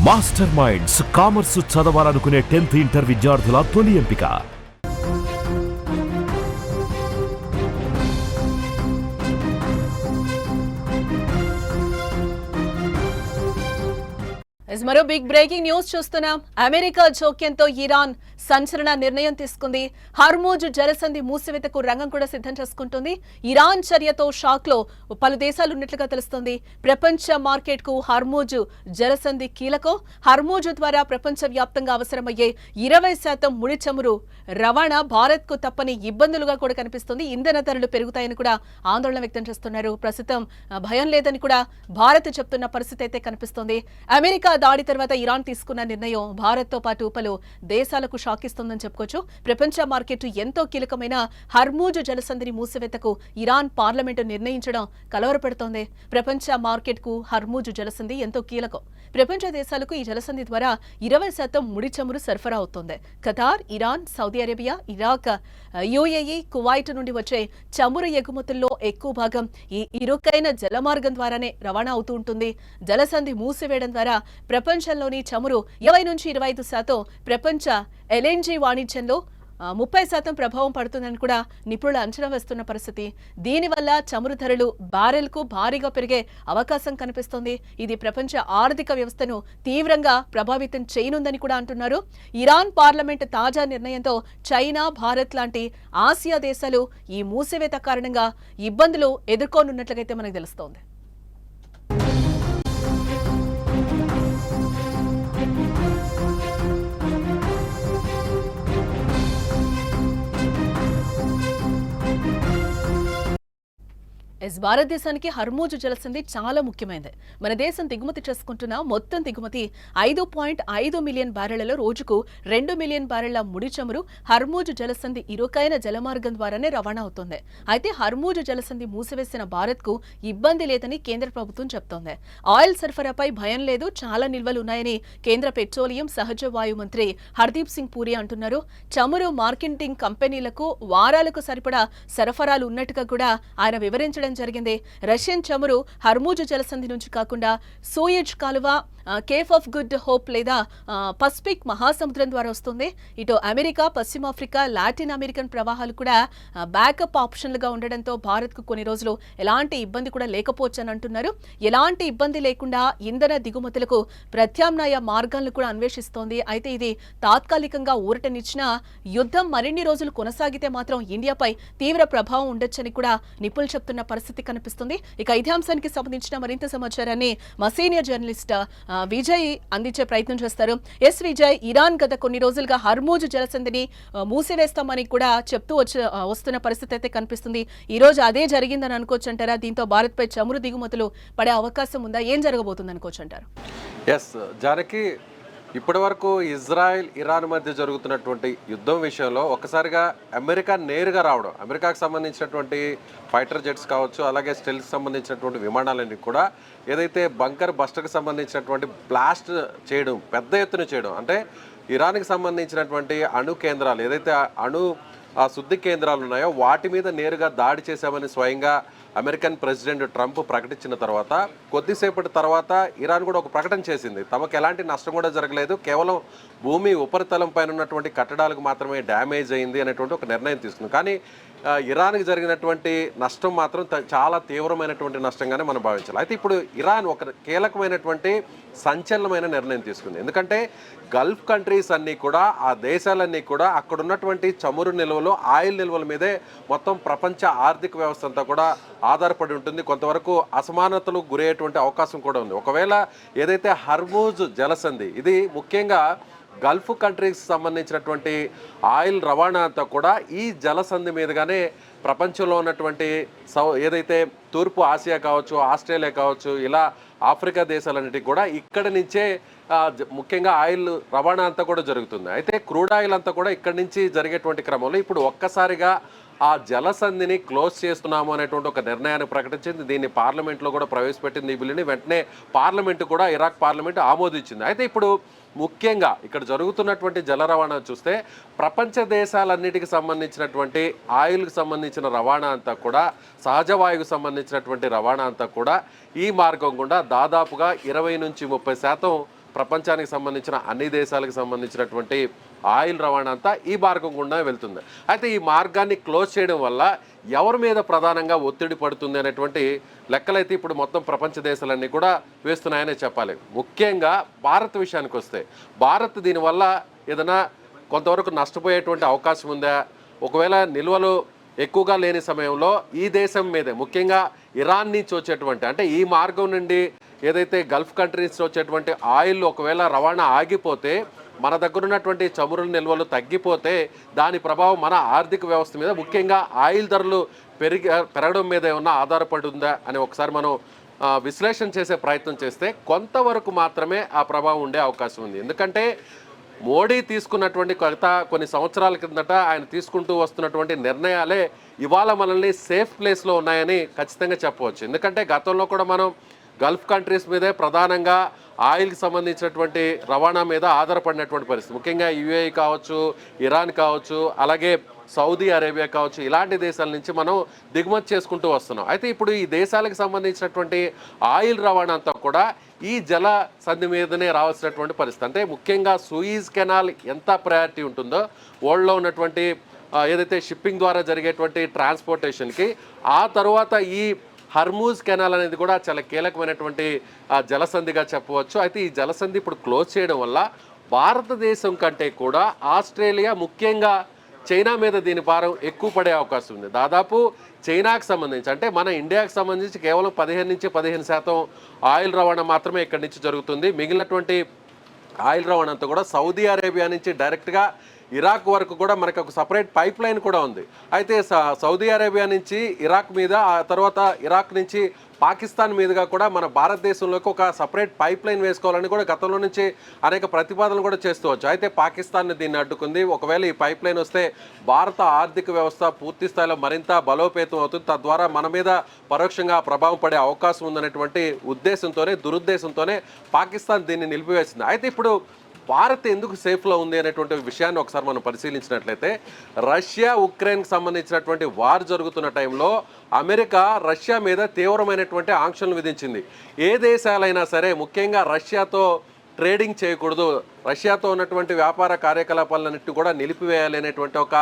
Master minds commerce చదవాలనుకునే 10th inter విద్యార్థుల తొలి ఎంపిక. మరో బిగ్ బ్రేకింగ్ న్యూస్ చూస్తున్నాం. అమెరికా జోక్యంతో ఇరాన్ సంచలన నిర్ణయం తీసుకుంది. హర్మూజ్ జలసంధి మూసివేతకు రంగం కూడా సిద్ధం చేసుకుంటుంది. ఇరాన్ చర్యతో షాక్ లో పలు దేశాలు ఉన్నట్లుగా తెలుస్తోంది. ప్రపంచ మార్కెట్ కు హర్మూజ్ జలసంధి కీలకం. హర్మూజ్ ద్వారా ప్రపంచ వ్యాప్తంగా అవసరమయ్యే 20% ముడి చమురు రవాణా భారత్ కు తప్పని ఇబ్బందులుగా కూడా కనిపిస్తుంది. ఇంధన ధరలు పెరుగుతాయని కూడా ఆందోళన వ్యక్తం చేస్తున్నారు. ప్రస్తుతం భయం లేదని కూడా భారత్ చెప్తున్న పరిస్థితి అయితే కనిపిస్తోంది. అమెరికా దాడి తర్వాత ఇరాన్ తీసుకున్న నిర్ణయం భారత్ తో పాటు పలు దేశాలకు షాక్ ఇస్తుందని చెప్పుకోవచ్చు. ప్రపంచ మార్కెట్ ఎంతో కీలకమైన హర్మూజ్ జలసంధిని మూసివేతకు ఇరాన్ పార్లమెంటు నిర్ణయించడం కలవరపెడుతోంది. ప్రపంచ మార్కెట్ కు హర్మూజ్ జలసంధి ఎంతో కీలకం. ప్రపంచ దేశాలకు ఈ జలసంధి ద్వారా 20% ముడి చమురు సరఫరా అవుతోంది. Qatar, Iran, Saudi Arabia, Iraq, UAE, Kuwait నుండి వచ్చే చమురు ఎగుమతుల్లో ఎక్కువ భాగం ఈ ఇరుకైన జలమార్గం ద్వారానే రవాణా అవుతూ ఉంటుంది. జలసంధి మూసివేయడం ద్వారా ప్రపంచంలోని చమురు 20 నుంచి 25% ప్రపంచ ఎల్ఎన్జీ వాణిజ్యంలో 30% ప్రభావం పడుతుందని కూడా నిపుణులు అంచనా వేస్తున్న పరిస్థితి. దీనివల్ల చమురు ధరలు బ్యారెల్కు భారీగా పెరిగే అవకాశం కనిపిస్తోంది. ఇది ప్రపంచ ఆర్థిక వ్యవస్థను తీవ్రంగా ప్రభావితం చేయనుందని కూడా అంటున్నారు. ఇరాన్ పార్లమెంట్ తాజా నిర్ణయంతో చైనా, భారత్ లాంటి ఆసియా దేశాలు ఈ మూసివేత కారణంగా ఇబ్బందులు ఎదుర్కోనున్నట్లుగైతే మనకు తెలుస్తోంది. భారతదేశానికి హర్మూజ్ జలసంధి చాలా ముఖ్యమైనది. మన దేశం దిగుమతి చేసుకుంటున్న మొత్తం దిగుమతి 5.5 మిలియన్ బ్యారెళ్లలో రోజుకు 2 మిలియన్ బ్యారెళ్ల ముడి చమురు హర్మూజ్ జలసంధి ఇరుకైన జలమార్గం ద్వారానే రవాణా అవుతోంది. అయితే హర్మూజ్ జలసంధి మూసివేసిన భారత్ కు ఇబ్బంది లేదని కేంద్ర ప్రభుత్వం చెప్తోంది. ఆయిల్ సరఫరాపై భయం లేదు, చాలా నిల్వలు ఉన్నాయని కేంద్ర పెట్రోలియం, సహజ వాయు మంత్రి హర్దీప్ సింగ్ పూరి అంటున్నారు. చమురు మార్కెటింగ్ కంపెనీలకు వారాలకు సరిపడా సరఫరాలు ఉన్నట్టుగా కూడా ఆయన వివరించడం జరిగింది. రష్యన్ చమురు హర్మూజ్ జలసంధి నుంచి కాకుండా సోయజ్ కాలువ, కేఫ్ ఆఫ్ గుడ్ హోప్ లేదా పసిఫిక్ మహాసముద్రం ద్వారా వస్తుంది. ఇటు అమెరికా, పశ్చిమాఫ్రికా, లాటిన్ అమెరికన్ ప్రవాహాలు కూడా బ్యాకప్ ఆప్షన్లుగా ఉండడంతో భారత్ కు కొన్ని రోజులు ఎలాంటి ఇబ్బంది కూడా లేకపోవచ్చు అని అంటున్నారు. ఎలాంటి ఇబ్బంది లేకుండా ఇంధన దిగుమతులకు ప్రత్యామ్నాయ మార్గాలను కూడా అన్వేషిస్తోంది. అయితే ఇది తాత్కాలికంగా ఊరటనిచ్చినా యుద్ధం మరిన్ని రోజులు కొనసాగితే మాత్రం ఇండియాపై తీవ్ర ప్రభావం ఉండొచ్చని కూడా నిపుణులు చెప్తున్న పరిస్థితి కనిపిస్తుంది. ఇక ఇదే అంశానికి సంబంధించిన మరింత సమాచారాన్ని మా సీనియర్ జర్నలిస్ట్ విజయ్ అందించే ప్రయత్నం చేస్తారు. ఎస్ విజయ్, ఇరాన్ గత కొన్ని రోజులుగా హర్మూజ్ జలసంధిని మూసివేస్తామని కూడా చెప్తూ వస్తున్న పరిస్థితి అయితే కనిపిస్తుంది. ఈ రోజు అదే జరిగిందని అనుకోవచ్చు అంటారా? దీంతో భారత్ పై చమురు దిగుమతులు పడే అవకాశం ఉందా? ఏం జరగబోతుంది అనుకోవచ్చు అంటారు? ఎస్ జానకి, ఇప్పటి వరకు ఇజ్రాయెల్, ఇరాన్ మధ్య జరుగుతున్నటువంటి యుద్ధం విషయంలో ఒక్కసారిగా అమెరికా నేరుగా రావడం, అమెరికాకు సంబంధించినటువంటి ఫైటర్ జెట్స్ కావచ్చు, అలాగే స్టెల్కి సంబంధించినటువంటి విమానాలన్నీ కూడా ఏదైతే బంకర్ బస్టర్కి సంబంధించినటువంటి బ్లాస్ట్ చేయడం, పెద్ద ఎత్తున చేయడం, అంటే ఇరాన్కి సంబంధించినటువంటి అణు కేంద్రాలు, ఏదైతే అణు శుద్ధి కేంద్రాలు ఉన్నాయో వాటి మీద నేరుగా దాడి చేశామని స్వయంగా అమెరికన్ ప్రెసిడెంట్ ట్రంప్ ప్రకటించిన తర్వాత కొద్దిసేపటి తర్వాత ఇరాన్ కూడా ఒక ప్రకటన చేసింది. తమకు ఎలాంటి నష్టం కూడా జరగలేదు, కేవలం భూమి ఉపరితలం పైన ఉన్నటువంటి కట్టడాలకు మాత్రమే డ్యామేజ్ అయింది అనేటువంటి ఒక నిర్ణయం తీసుకుంది. కానీ ఇరాన్కి జరిగినటువంటి నష్టం మాత్రం చాలా తీవ్రమైనటువంటి నష్టంగానే మనం భావించాలి. అయితే ఇప్పుడు ఇరాన్ ఒక కీలకమైనటువంటి సంచలనమైన నిర్ణయం తీసుకుంది. ఎందుకంటే గల్ఫ్ కంట్రీస్ అన్నీ కూడా, ఆ దేశాలన్నీ కూడా అక్కడ ఉన్నటువంటి చమురు నిల్వలు, ఆయిల్ నిల్వల మీదే మొత్తం ప్రపంచ ఆర్థిక వ్యవస్థ అంతా కూడా ఆధారపడి ఉంటుంది. కొంతవరకు అసమానతలకు గురయ్యేటువంటి అవకాశం కూడా ఉంది. ఒకవేళ ఏదైతే హర్మూజ్ జలసంధి, ఇది ముఖ్యంగా గల్ఫ్ కంట్రీస్ సంబంధించినటువంటి ఆయిల్ రవాణా అంతా కూడా ఈ జలసంధి మీదుగానే ప్రపంచంలో ఉన్నటువంటి ఏదైతే తూర్పు ఆసియా కావచ్చు, ఆస్ట్రేలియా కావచ్చు, ఇలా ఆఫ్రికా దేశాలన్నిటికీ కూడా ఇక్కడి నుంచే ముఖ్యంగా ఆయిల్ రవాణా అంతా కూడా జరుగుతుంది. అయితే క్రూడ్ ఆయిల్ అంతా కూడా ఇక్కడి నుంచి జరిగేటువంటి క్రమంలో ఇప్పుడు ఒక్కసారిగా ఆ జలసంధిని క్లోజ్ చేస్తున్నాము అనేటువంటి ఒక నిర్ణయాన్ని ప్రకటించింది. దీన్ని పార్లమెంట్లో కూడా ప్రవేశపెట్టింది. ఈ బిల్లుని వెంటనే పార్లమెంటు కూడా, ఇరాక్ పార్లమెంటు ఆమోదించింది. అయితే ఇప్పుడు ముఖ్యంగా ఇక్కడ జరుగుతున్నటువంటి జల రవాణా చూస్తే ప్రపంచ దేశాలన్నిటికి సంబంధించినటువంటి ఆయిల్కి సంబంధించిన రవాణా అంతా కూడా, సహజ వాయువుకు సంబంధించినటువంటి రవాణా అంతా కూడా ఈ మార్గం గుండా దాదాపుగా 20 నుంచి 30% ప్రపంచానికి సంబంధించిన అన్ని దేశాలకు సంబంధించినటువంటి ఆయిల్ రవాణా అంతా ఈ మార్గం గుండా వెళ్తుంది. అయితే ఈ మార్గాన్ని క్లోజ్ చేయడం వల్ల ఎవరి మీద ప్రధానంగా ఒత్తిడి పడుతుంది అనేటువంటి లెక్కలైతే ఇప్పుడు మొత్తం ప్రపంచ దేశాలన్నీ కూడా వేస్తున్నాయనే చెప్పాలి. ముఖ్యంగా భారత్ విషయానికి వస్తే భారత్ దీనివల్ల ఏదైనా కొంతవరకు నష్టపోయేటువంటి అవకాశం ఉందా? ఒకవేళ నిల్వలు ఎక్కువగా లేని సమయంలో ఈ దేశం మీదే ముఖ్యంగా ఇరాన్ నుంచి వచ్చేటువంటి అంటే ఈ మార్గం నుండి ఏదైతే గల్ఫ్ కంట్రీస్ వచ్చేటువంటి ఆయిల్ ఒకవేళ రవాణా ఆగిపోతే మన దగ్గర ఉన్నటువంటి చమురుల నిల్వలు తగ్గిపోతే దాని ప్రభావం మన ఆర్థిక వ్యవస్థ మీద ముఖ్యంగా ఆయిల్ ధరలు పెరగడం మీద ఏమన్నా ఆధారపడి ఉందా అని ఒకసారి మనం విశ్లేషణ చేసే ప్రయత్నం చేస్తే కొంతవరకు మాత్రమే ఆ ప్రభావం ఉండే అవకాశం ఉంది. ఎందుకంటే మోడీ తీసుకున్నటువంటి కొన్ని సంవత్సరాల కిందట ఆయన తీసుకుంటూ వస్తున్నటువంటి నిర్ణయాలే ఇవాళ మనల్ని సేఫ్ ప్లేస్లో ఉన్నాయని ఖచ్చితంగా చెప్పవచ్చు. ఎందుకంటే గతంలో కూడా మనం గల్ఫ్ కంట్రీస్ మీదే ప్రధానంగా ఆయిల్కి సంబంధించినటువంటి రవాణా మీద ఆధారపడినటువంటి పరిస్థితి. ముఖ్యంగా యుఏఈ కావచ్చు, ఇరాన్ కావచ్చు, అలాగే సౌదీ అరేబియా కావచ్చు, ఇలాంటి దేశాల నుంచి మనం దిగుమతి చేసుకుంటూ వస్తున్నాం. అయితే ఇప్పుడు ఈ దేశాలకు సంబంధించినటువంటి ఆయిల్ రవాణా అంతా కూడా ఈ జల సంధి మీదనే రావాల్సినటువంటి పరిస్థితి. అంటే ముఖ్యంగా సూయిజ్ కెనాల్ ఎంత ప్రయారిటీ ఉంటుందో వరల్డ్లో ఉన్నటువంటి ఏదైతే షిప్పింగ్ ద్వారా జరిగేటువంటి ట్రాన్స్పోర్టేషన్కి ఆ తర్వాత ఈ హర్మూజ్ కెనాల్ అనేది కూడా చాలా కీలకమైనటువంటి జలసంధిగా చెప్పవచ్చు. అయితే ఈ జలసంధి ఇప్పుడు క్లోజ్ చేయడం వల్ల భారతదేశం కంటే కూడా ఆస్ట్రేలియా ముఖ్యంగా చైనా మీద దీని భారం ఎక్కువ పడే అవకాశం ఉంది. దాదాపు చైనాకు సంబంధించి అంటే మన ఇండియాకు సంబంధించి కేవలం 15 నుంచి 15% ఆయిల్ రవాణా మాత్రమే ఇక్కడి నుంచి జరుగుతుంది. మిగిలినటువంటి ఆయిల్ రవాణా అంతా కూడా సౌదీ అరేబియా నుంచి డైరెక్ట్గా ఇరాక్ వరకు కూడా మనకు ఒక సపరేట్ పైప్ లైన్ కూడా ఉంది. అయితే సౌదీ అరేబియా నుంచి ఇరాక్ మీద, ఆ తర్వాత ఇరాక్ నుంచి పాకిస్తాన్ మీదుగా కూడా మన భారతదేశంలోకి ఒక సపరేట్ పైప్ లైన్ వేసుకోవాలని కూడా గతంలో నుంచి అనేక ప్రతిపాదనలు కూడా చేస్తూ అయితే పాకిస్తాన్ దీన్ని అడ్డుకుంది. ఒకవేళ ఈ పైప్ లైన్ వస్తే భారత ఆర్థిక వ్యవస్థ పూర్తి స్థాయిలో మరింత బలోపేతం అవుతుంది, తద్వారా మన మీద పరోక్షంగా ప్రభావం పడే అవకాశం ఉందనేటువంటి దురుద్దేశంతోనే పాకిస్తాన్ దీన్ని నిలిపివేసింది. అయితే ఇప్పుడు భారత్ ఎందుకు సేఫ్లో ఉంది అనేటువంటి విషయాన్ని ఒకసారి మనం పరిశీలించినట్లయితే రష్యా ఉక్రెయిన్కి సంబంధించినటువంటి వార్ జరుగుతున్న టైంలో అమెరికా రష్యా మీద తీవ్రమైనటువంటి ఆంక్షలు విధించింది. ఏ దేశాలైనా సరే ముఖ్యంగా రష్యాతో ట్రేడింగ్ చేయకూడదు, రష్యాతో ఉన్నటువంటి వ్యాపార కార్యకలాపాలన్నింటినీ కూడా నిలిపివేయాలి అనేటువంటి ఒక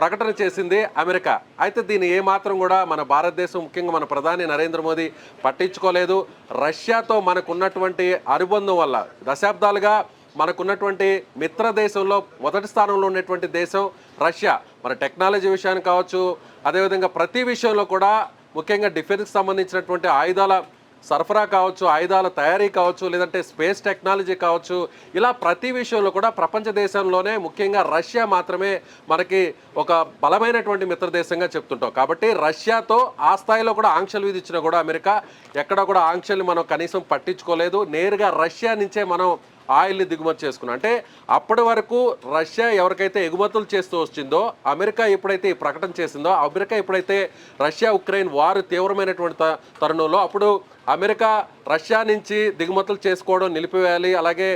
ప్రకటన చేసింది అమెరికా. అయితే దీన్ని ఏమాత్రం కూడా మన భారతదేశం ముఖ్యంగా మన ప్రధాని నరేంద్ర మోదీ పట్టించుకోలేదు. రష్యాతో మనకున్నటువంటి అనుబంధం వల్ల దశాబ్దాలుగా మనకున్నటువంటి మిత్ర దేశంలో మొదటి స్థానంలో ఉన్నటువంటి దేశం రష్యా. మన టెక్నాలజీ విషయాన్ని కావచ్చు, అదేవిధంగా ప్రతి విషయంలో కూడా ముఖ్యంగా డిఫెన్స్కి సంబంధించినటువంటి ఆయుధాల సరఫరా కావచ్చు, ఆయుధాల తయారీ కావచ్చు, లేదంటే స్పేస్ టెక్నాలజీ కావచ్చు, ఇలా ప్రతి విషయంలో కూడా ప్రపంచ దేశంలోనే ముఖ్యంగా రష్యా మాత్రమే మనకి ఒక బలమైనటువంటి మిత్ర దేశంగా చెప్తుంటాం. కాబట్టి రష్యాతో ఆ స్థాయిలో కూడా ఆంక్షలు విధించినా కూడా అమెరికా ఎక్కడ కూడా ఆంక్షల్ని మనం కనీసం పట్టించుకోలేదు. నేరుగా రష్యా నుంచే మనం ఆయిల్ని దిగుమతి చేసుకున్నాం. అంటే అప్పటి వరకు రష్యా ఎవరికైతే ఎగుమతులు చేస్తూ వచ్చిందో, అమెరికా ఎప్పుడైతే ఈ ప్రకటన చేసిందో, అమెరికా ఎప్పుడైతే రష్యా ఉక్రెయిన్ వారు తీవ్రమైనటువంటి తరుణంలో అప్పుడు అమెరికా రష్యా నుంచి దిగుమతులు చేసుకోవడం నిలిపివేయాలి, అలాగే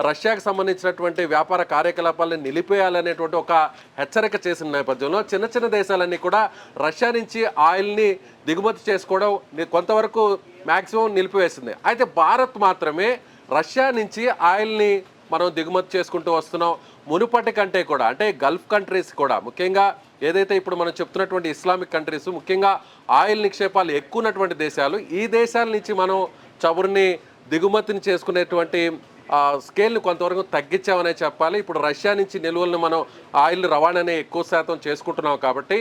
రష్యాకు సంబంధించినటువంటి వ్యాపార కార్యకలాపాలను నిలిపేయాలనేటువంటి ఒక హెచ్చరిక చేసిన నేపథ్యంలో చిన్న చిన్న దేశాలన్నీ కూడా రష్యా నుంచి ఆయిల్ని దిగుమతి చేసుకోవడం కొంతవరకు మ్యాక్సిమం నిలిపివేసింది. అయితే భారత్ మాత్రమే రష్యా నుంచి ఆయిల్ని మనం దిగుమతి చేసుకుంటూ వస్తున్నాం. మునుపటి కంటే కూడా అంటే గల్ఫ్ కంట్రీస్ కూడా ముఖ్యంగా ఏదైతే ఇప్పుడు మనం చెప్తున్నటువంటి ఇస్లామిక్ కంట్రీస్ ముఖ్యంగా ఆయిల్ నిక్షేపాలు ఎక్కువ ఉన్నటువంటి దేశాలు, ఈ దేశాల నుంచి మనం చమురుని దిగుమతిని చేసుకునేటువంటి స్కేల్ని కొంతవరకు తగ్గించామనే చెప్పాలి. ఇప్పుడు రష్యా నుంచి నిల్వలను మనం ఆయిల్ రవాణాని ఎక్కువ శాతం చేసుకుంటున్నాం. కాబట్టి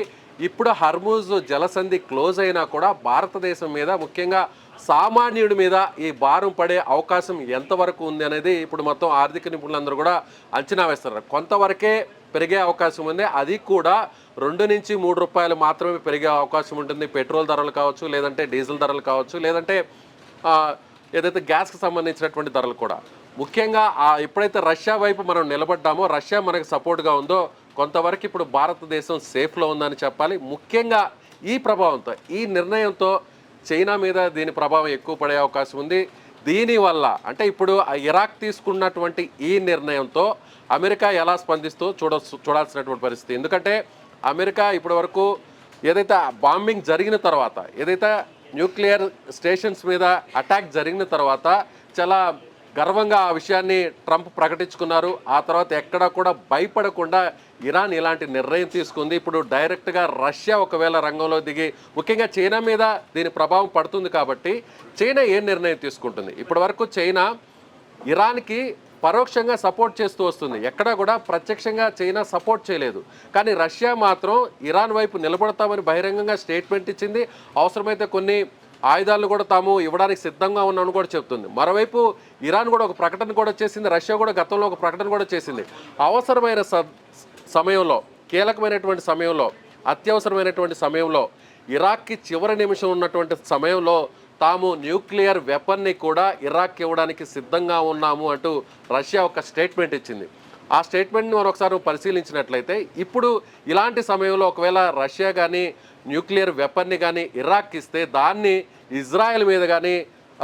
ఇప్పుడు హర్మూజ్ జలసంధి క్లోజ్ అయినా కూడా భారతదేశం మీద ముఖ్యంగా సామాన్యుడి మీద ఈ భారం పడే అవకాశం ఎంతవరకు ఉంది అనేది ఇప్పుడు మొత్తం ఆర్థిక నిపుణులందరూ కూడా అంచనా వేస్తున్నారు. కొంతవరకే పెరిగే అవకాశం ఉంది, అది కూడా 2 నుంచి 3 రూపాయలు మాత్రమే పెరిగే అవకాశం ఉంటుంది. పెట్రోల్ ధరలు కావచ్చు, లేదంటే డీజిల్ ధరలు కావచ్చు, లేదంటే ఏదైతే గ్యాస్కి సంబంధించినటువంటి ధరలు కూడా. ముఖ్యంగా ఎప్పుడైతే రష్యా వైపు మనం నిలబడ్డామో, రష్యా మనకు సపోర్ట్గా ఉందో కొంతవరకు ఇప్పుడు భారతదేశం సేఫ్లో ఉందని చెప్పాలి. ముఖ్యంగా ఈ ప్రభావంతో, ఈ నిర్ణయంతో చైనా మీద దీని ప్రభావం ఎక్కువ పడే అవకాశం ఉంది. దీనివల్ల ఇప్పుడు ఇరాక్ తీసుకున్నటువంటి ఈ నిర్ణయంతో అమెరికా ఎలా స్పందిస్తూ చూడాల్సినటువంటి పరిస్థితి. ఎందుకంటే అమెరికా ఇప్పటి వరకు ఏదైతే బాంబింగ్ జరిగిన తర్వాత, ఏదైతే న్యూక్లియర్ స్టేషన్స్ మీద అటాక్ జరిగిన తర్వాత చాలా గర్వంగా ఆ విషయాన్ని ట్రంప్ ప్రకటించుకున్నారు. ఆ తర్వాత ఎక్కడా కూడా భయపడకుండా ఇరాన్ ఇలాంటి నిర్ణయం తీసుకుంది. ఇప్పుడు డైరెక్ట్గా రష్యా ఒకవేళ రంగంలో దిగి ముఖ్యంగా చైనా మీద దీని ప్రభావం పడుతుంది కాబట్టి చైనా ఏం నిర్ణయం తీసుకుంటుంది? ఇప్పటి వరకు చైనా ఇరాన్కి పరోక్షంగా సపోర్ట్ చేస్తూ వస్తుంది. ఎక్కడా కూడా ప్రత్యక్షంగా చైనా సపోర్ట్ చేయలేదు. కానీ రష్యా మాత్రం ఇరాన్ వైపు నిలబడతామని బహిరంగంగా స్టేట్మెంట్ ఇచ్చింది. అవసరమైతే కొన్ని ఆయుధాలను కూడా తాము ఇవ్వడానికి సిద్ధంగా ఉన్నామని కూడా చెప్తుంది. మరోవైపు ఇరాన్ కూడా ఒక ప్రకటన కూడా చేసింది. రష్యా కూడా గతంలో ఒక ప్రకటన కూడా చేసింది. అవసరమైన సమయంలో, కీలకమైనటువంటి సమయంలో, అత్యవసరమైనటువంటి సమయంలో, ఇరాక్కి చివరి నిమిషం ఉన్నటువంటి సమయంలో తాము న్యూక్లియర్ వెపన్ని కూడా ఇరాక్కి ఇవ్వడానికి సిద్ధంగా ఉన్నాము అంటూ రష్యా ఒక స్టేట్మెంట్ ఇచ్చింది. ఆ స్టేట్మెంట్ని మనం ఒకసారి పరిశీలించినట్లయితే ఇప్పుడు ఇలాంటి సమయంలో ఒకవేళ రష్యా కానీ న్యూక్లియర్ వెపన్ని కానీ ఇరాక్ ఇస్తే దాన్ని ఇజ్రాయెల్ మీద కానీ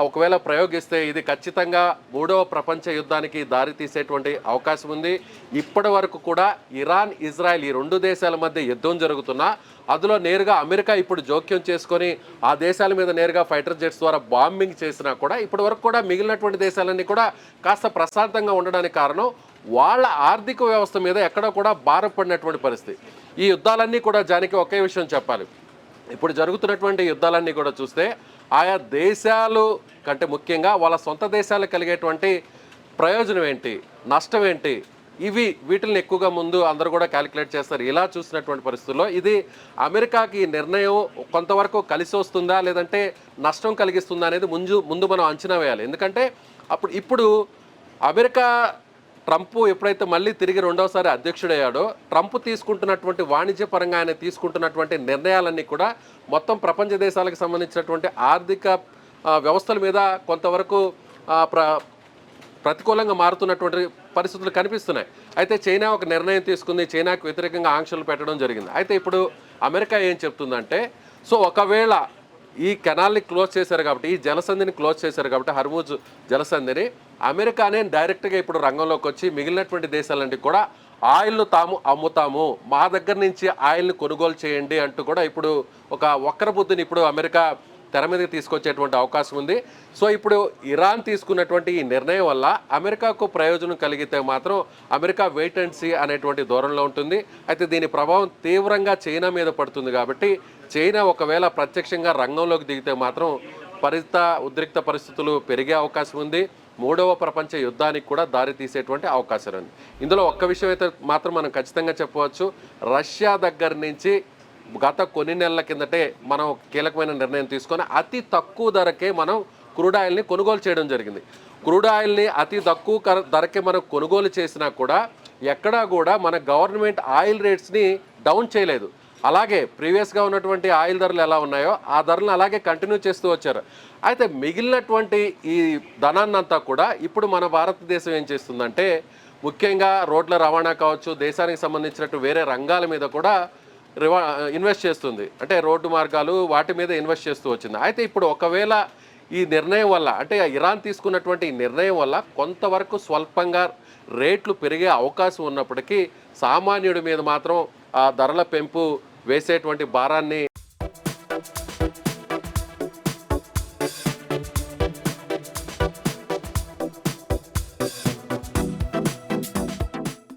ఒకవేళ ప్రయోగిస్తే ఇది ఖచ్చితంగా 3వ ప్రపంచ యుద్ధానికి దారి తీసేటువంటి అవకాశం ఉంది. ఇప్పటి వరకు కూడా ఇరాన్, ఇజ్రాయెల్ ఈ 2 దేశాల మధ్య యుద్ధం జరుగుతున్నా అందులో నేరుగా అమెరికా ఇప్పుడు జోక్యం చేసుకొని ఆ దేశాల మీద నేరుగా ఫైటర్ జెట్స్ ద్వారా బాంబింగ్ చేసినా కూడా ఇప్పటి వరకు కూడా మిగిలినటువంటి దేశాలన్నీ కూడా కాస్త ప్రశాంతంగా ఉండడానికి కారణం వాళ్ళ ఆర్థిక వ్యవస్థ మీద ఎక్కడ కూడా భారం పడినటువంటి పరిస్థితి. ఈ యుద్ధాలన్నీ కూడా జానికి ఒకే విషయం చెప్పాలి. ఇప్పుడు జరుగుతున్నటువంటి యుద్ధాలన్నీ కూడా చూస్తే ఆయా దేశాలు కంటే ముఖ్యంగా వాళ్ళ సొంత దేశాలకు కలిగేటువంటి ప్రయోజనం ఏంటి, నష్టం ఏంటి, వీటిని ఎక్కువగా ముందు అందరూ కూడా క్యాలిక్యులేట్ చేస్తారు. ఇలా చూసినటువంటి పరిస్థితుల్లో ఇది అమెరికాకి ఈ నిర్ణయం కొంతవరకు కలిసి వస్తుందా లేదంటే నష్టం కలిగిస్తుందా అనేది ముందు మనం అంచనా వేయాలి. ఎందుకంటే ఇప్పుడు అమెరికా ట్రంప్ ఎప్పుడైతే మళ్ళీ తిరిగి 2వసారి అధ్యక్షుడయ్యాడో ట్రంప్ తీసుకుంటున్నటువంటి వాణిజ్యపరంగా ఆయన తీసుకుంటున్నటువంటి నిర్ణయాలన్నీ కూడా మొత్తం ప్రపంచ దేశాలకు సంబంధించినటువంటి ఆర్థిక వ్యవస్థల మీద కొంతవరకు ప్రతికూలంగా మారుతున్నటువంటి పరిస్థితులు కనిపిస్తున్నాయి. అయితే చైనా ఒక నిర్ణయం తీసుకుంది. చైనాకు వ్యతిరేకంగా ఆంక్షలు పెట్టడం జరిగింది. అయితే ఇప్పుడు అమెరికా ఏం చెప్తుందంటే ఒకవేళ ఈ కెనాల్ని క్లోజ్ చేశారు కాబట్టి, ఈ జలసంధిని క్లోజ్ చేశారు కాబట్టి, హర్మూజ్ జలసంధిని అమెరికానే డైరెక్ట్గా ఇప్పుడు రంగంలోకి వచ్చి మిగిలినటువంటి దేశాలన్నీ కూడా ఆయిల్ను తాము అమ్ముతాము, మా దగ్గర నుంచి ఆయిల్ని కొనుగోలు చేయండి అంటూ కూడా ఇప్పుడు ఒక వక్ర బుద్ధిని ఇప్పుడు అమెరికా తెర మీదకి తీసుకొచ్చేటువంటి అవకాశం ఉంది. ఇప్పుడు ఇరాన్ తీసుకున్నటువంటి ఈ నిర్ణయం వల్ల అమెరికాకు ప్రయోజనం కలిగితే మాత్రం అమెరికా వెయిట్ అండ్ సీ అనేటువంటి ధోరణిలో ఉంటుంది. అయితే దీని ప్రభావం తీవ్రంగా చైనా మీద పడుతుంది కాబట్టి చైనా ఒకవేళ ప్రత్యక్షంగా రంగంలోకి దిగితే మాత్రం ఉద్రిక్త పరిస్థితులు పెరిగే అవకాశం ఉంది. 3వ ప్రపంచ యుద్ధానికి కూడా దారి తీసేటువంటి అవకాశం ఉంది. ఇందులో ఒక్క విషయం అయితే మాత్రం మనం ఖచ్చితంగా చెప్పవచ్చు, రష్యా దగ్గర నుంచి గత కొన్ని నెలల కిందటే మనం కీలకమైన నిర్ణయం తీసుకొని అతి తక్కువ ధరకే మనం క్రూడ్ ఆయిల్ని కొనుగోలు చేయడం జరిగింది. క్రూడ్ ఆయిల్ని అతి తక్కువ ధరకే మనం కొనుగోలు చేసినా కూడా ఎక్కడా కూడా మన గవర్నమెంట్ ఆయిల్ రేట్స్ని డౌన్ చేయలేదు. అలాగే ప్రీవియస్గా ఉన్నటువంటి ఆయిల్ ధరలు ఎలా ఉన్నాయో ఆ ధరలను అలాగే కంటిన్యూ చేస్తూ వచ్చారు. అయితే మిగిలినటువంటి ఈ ధనాన్నంతా కూడా ఇప్పుడు మన భారతదేశం ఏం చేస్తుందంటే ముఖ్యంగా రోడ్ల రవాణా కావచ్చు, దేశానికి సంబంధించినట్టు వేరే రంగాల మీద కూడా ఇన్వెస్ట్ చేస్తుంది. అంటే రోడ్డు మార్గాలు వాటి మీద ఇన్వెస్ట్ చేస్తూ వచ్చింది. అయితే ఇప్పుడు ఒకవేళ ఈ నిర్ణయం వల్ల అంటే ఇరాన్ తీసుకున్నటువంటి ఈ నిర్ణయం వల్ల కొంతవరకు స్వల్పంగా రేట్లు పెరిగే అవకాశం ఉన్నప్పటికీ సామాన్యుడి మీద మాత్రం ఆ ధరల పెంపు వేసేటువంటి భారాన్ని